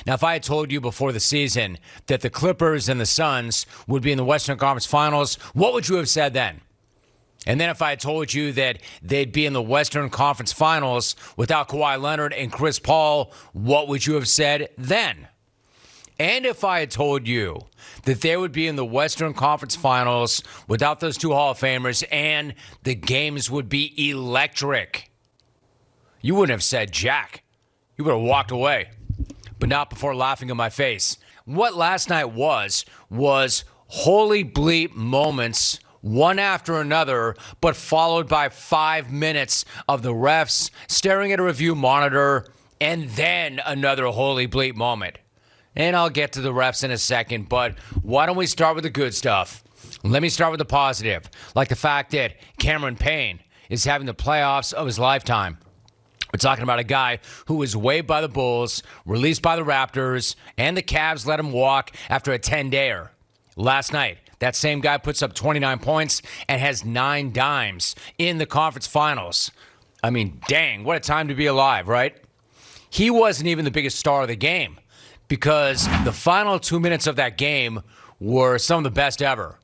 Now, if I had told you before the season that the Clippers and the Suns would be in the Western Conference Finals, what would you have said then? And then if I had told you that they'd be in the Western Conference Finals without Kawhi Leonard and Chris Paul, what would you have said then? And if I had told you that they would be in the Western Conference Finals without those two Hall of Famers and the games would be electric, you wouldn't have said jack. You would have walked away, but not before laughing in my face. What last night was holy bleep moments, one after another, but followed by 5 minutes of the refs staring at a review monitor and then another holy bleep moment. And I'll get to the refs in a second, but why don't we start with the good stuff? Let me start with the positive, like the fact that Cameron Payne is having the playoffs of his lifetime. We're talking about a guy who was waived by the Bulls, released by the Raptors, and the Cavs let him walk after a 10-dayer. Last night, that same guy puts up 29 points and has 9 dimes in the conference finals. I mean, dang, what a time to be alive, right? He wasn't even the biggest star of the game because the final 2 minutes of that game were some of the best ever.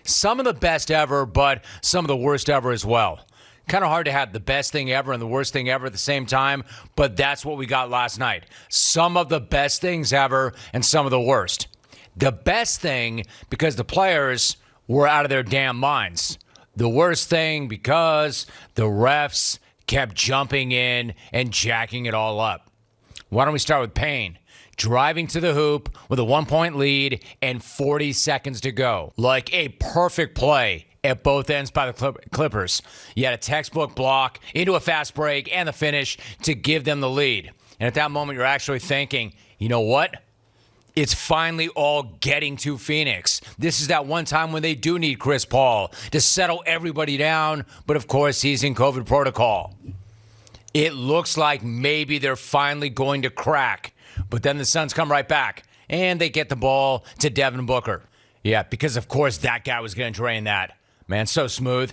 Some of the best ever, but some of the worst ever as well. Kind of hard to have the best thing ever and the worst thing ever at the same time, but that's what we got last night. Some of the best things ever and some of the worst. The best thing because the players were out of their damn minds. The worst thing because the refs kept jumping in and jacking it all up. Why don't we start with Payne? Driving to the hoop with a 1-point lead and 40 seconds to go. Like a perfect play at both ends by the Clippers. You had a textbook block into a fast break and the finish to give them the lead. And at that moment, you're actually thinking, you know what? It's finally all getting to Phoenix. This is that one time when they do need Chris Paul to settle everybody down. But of course, he's in COVID protocol. It looks like maybe they're finally going to crack. But then the Suns come right back and they get the ball to Devin Booker. Yeah, because of course that guy was going to drain that. Man, so smooth.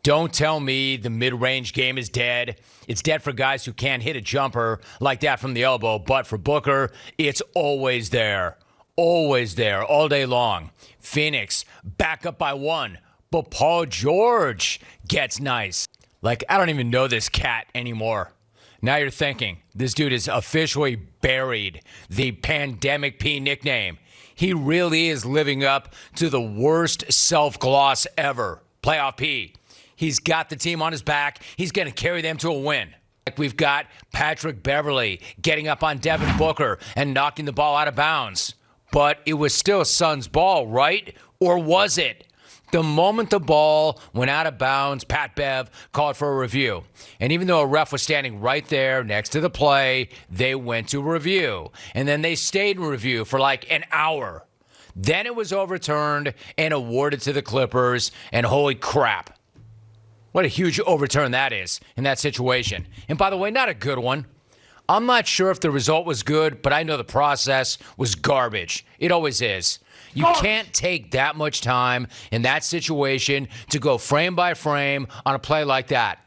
Don't tell me the mid-range game is dead. It's dead for guys who can't hit a jumper like that from the elbow. But for Booker, it's always there. Always there, all day long. Phoenix, back up by 1. But Paul George gets nice. Like, I don't even know this cat anymore. Now you're thinking, this dude is officially buried the Pandemic P nickname. He really is living up to the worst self-gloss ever. Playoff P. He's got the team on his back. He's going to carry them to a win. Like we've got Patrick Beverley getting up on Devin Booker and knocking the ball out of bounds. But it was still Suns' ball, right? Or was it? The moment the ball went out of bounds, Pat Bev called for a review. And even though a ref was standing right there next to the play, they went to review. And then they stayed in review for like an hour. Then it was overturned and awarded to the Clippers. And holy crap, what a huge overturn that is in that situation. And by the way, not a good one. I'm not sure if the result was good, but I know the process was garbage. It always is. You can't take that much time in that situation to go frame by frame on a play like that.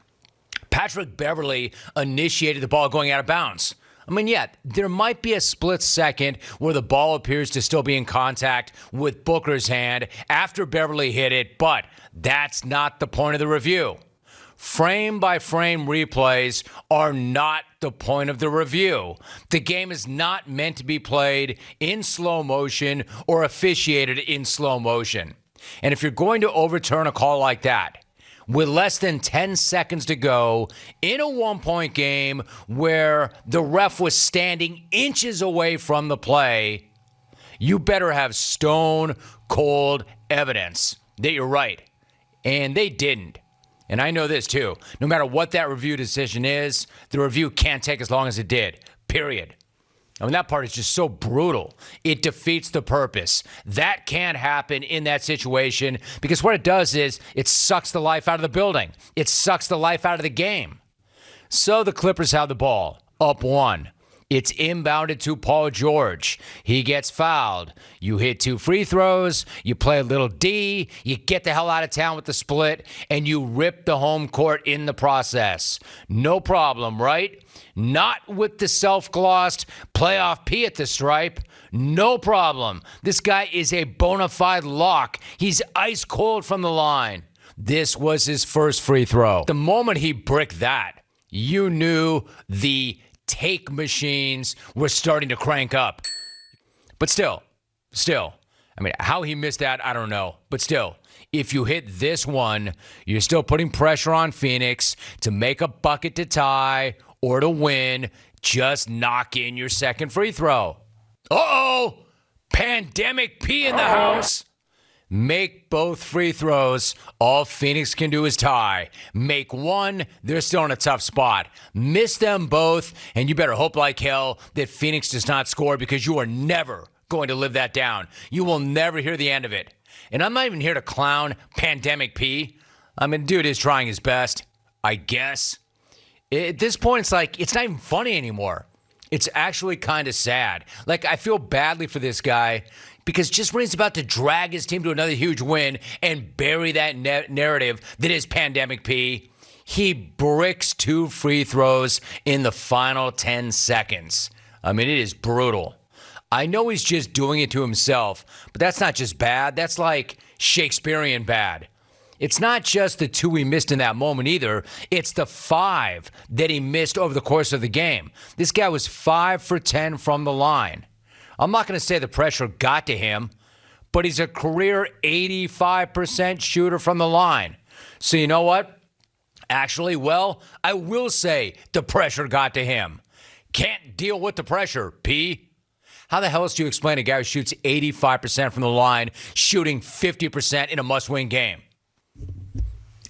Patrick Beverley initiated the ball going out of bounds. I mean, yeah, there might be a split second where the ball appears to still be in contact with Booker's hand after Beverley hit it, but that's not the point of the review. Frame-by-frame replays are not the point of the review. The game is not meant to be played in slow motion or officiated in slow motion. And if you're going to overturn a call like that, with less than 10 seconds to go in a one-point game where the ref was standing inches away from the play, you better have stone-cold evidence that you're right. And they didn't. And I know this too. No matter what that review decision is, the review can't take as long as it did. Period. I mean, that part is just so brutal. It defeats the purpose. That can't happen in that situation because what it does is it sucks the life out of the building. It sucks the life out of the game. So the Clippers have the ball, up 1. It's inbounded to Paul George. He gets fouled. You hit 2 free throws. You play a little D. You get the hell out of town with the split, and you rip the home court in the process. No problem, right? Not with the self-glossed playoff P at the stripe. No problem. This guy is a bona fide lock. He's ice cold from the line. This was his first free throw. The moment he bricked that, you knew the take machines were starting to crank up. But still, I mean, how he missed that, I don't know. But still, if you hit this one, you're still putting pressure on Phoenix to make a bucket to tie or to win. Just knock in your second free throw. Uh-oh! Pandemic P in the house. Make both free throws. All Phoenix can do is tie. Make one, they're still in a tough spot. Miss them both, and you better hope like hell that Phoenix does not score, because you are never going to live that down. You will never hear the end of it. And I'm not even here to clown Pandemic P. I mean, dude is trying his best, I guess. At this point, it's like, it's not even funny anymore. It's actually kind of sad. Like, I feel badly for this guy, because just when he's about to drag his team to another huge win and bury that narrative that is Pandemic P, he bricks 2 free throws in the final 10 seconds. I mean, it is brutal. I know he's just doing it to himself, but that's not just bad. That's like Shakespearean bad. It's not just the 2 he missed in that moment either. It's the 5 that he missed over the course of the game. This guy was 5 for 10 from the line. I'm not going to say the pressure got to him, but he's a career 85% shooter from the line. So you know what? Actually, well, I will say the pressure got to him. Can't deal with the pressure, P. How the hell else do you explain a guy who shoots 85% from the line shooting 50% in a must-win game?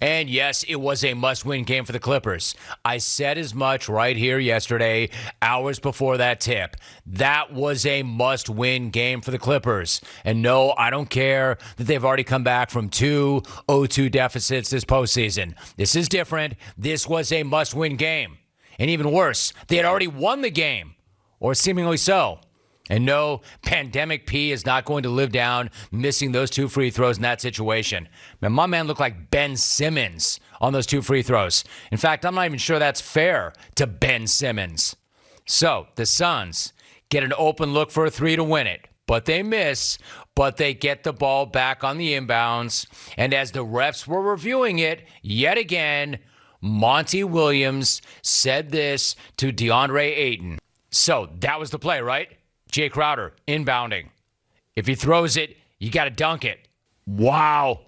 And yes, it was a must-win game for the Clippers. I said as much right here yesterday, hours before that tip. That was a must-win game for the Clippers. And no, I don't care that they've already come back from 2 0-2 deficits this postseason. This is different. This was a must-win game. And even worse, they had already won the game, or seemingly so. And no, Pandemic P is not going to live down missing those 2 free throws in that situation. Man, my man looked like Ben Simmons on those 2 free throws. In fact, I'm not even sure that's fair to Ben Simmons. So, the Suns get an open look for a 3 to win it. But they miss, but they get the ball back on the inbounds. And as the refs were reviewing it, yet again, Monty Williams said this to DeAndre Ayton. So, that was the play, right? Jay Crowder, inbounding. If he throws it, you got to dunk it. Wow.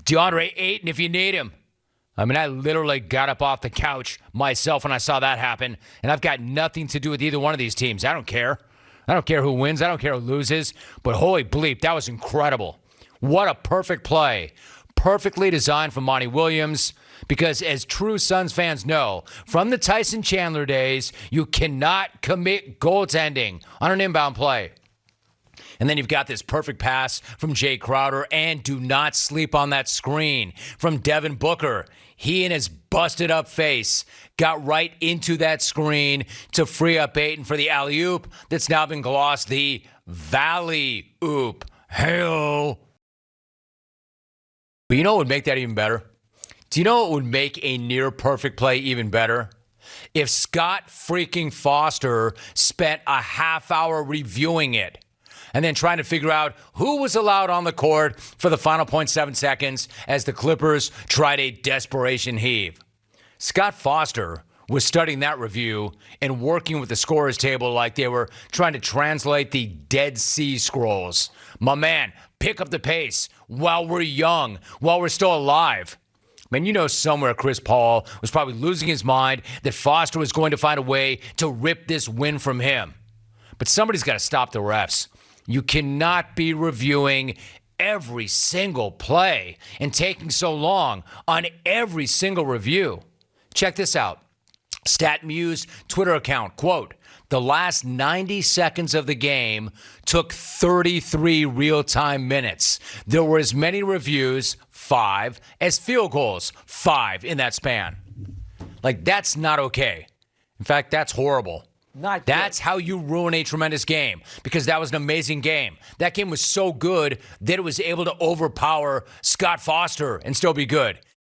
DeAndre Ayton, if you need him. I mean, I literally got up off the couch myself when I saw that happen, and I've got nothing to do with either one of these teams. I don't care. I don't care who wins. I don't care who loses. But holy bleep, that was incredible. What a perfect play. Perfectly designed from Monty Williams. Because as true Suns fans know, from the Tyson Chandler days, you cannot commit goaltending on an inbound play. And then you've got this perfect pass from Jay Crowder, and do not sleep on that screen from Devin Booker. He and his busted up face got right into that screen to free up Ayton for the alley-oop that's now been glossed the Valley-oop. Hey-oh. But you know what would make that even better? Do you know what would make a near-perfect play even better? If Scott freaking Foster spent a half hour reviewing it and then trying to figure out who was allowed on the court for the final 0.7 seconds as the Clippers tried a desperation heave. Scott Foster was studying that review and working with the scorer's table like they were trying to translate the Dead Sea Scrolls. My man, pick up the pace while we're young, while we're still alive. Man, you know somewhere Chris Paul was probably losing his mind that Foster was going to find a way to rip this win from him. But somebody's got to stop the refs. You cannot be reviewing every single play and taking so long on every single review. Check this out. StatMuse Twitter account, quote, the last 90 seconds of the game took 33 real-time minutes. There were as many reviews, 5, as field goals, 5 in that span. Like, that's not okay. In fact, that's horrible. That's how you ruin a tremendous game, because that was an amazing game. That game was so good that it was able to overpower Scott Foster and still be good.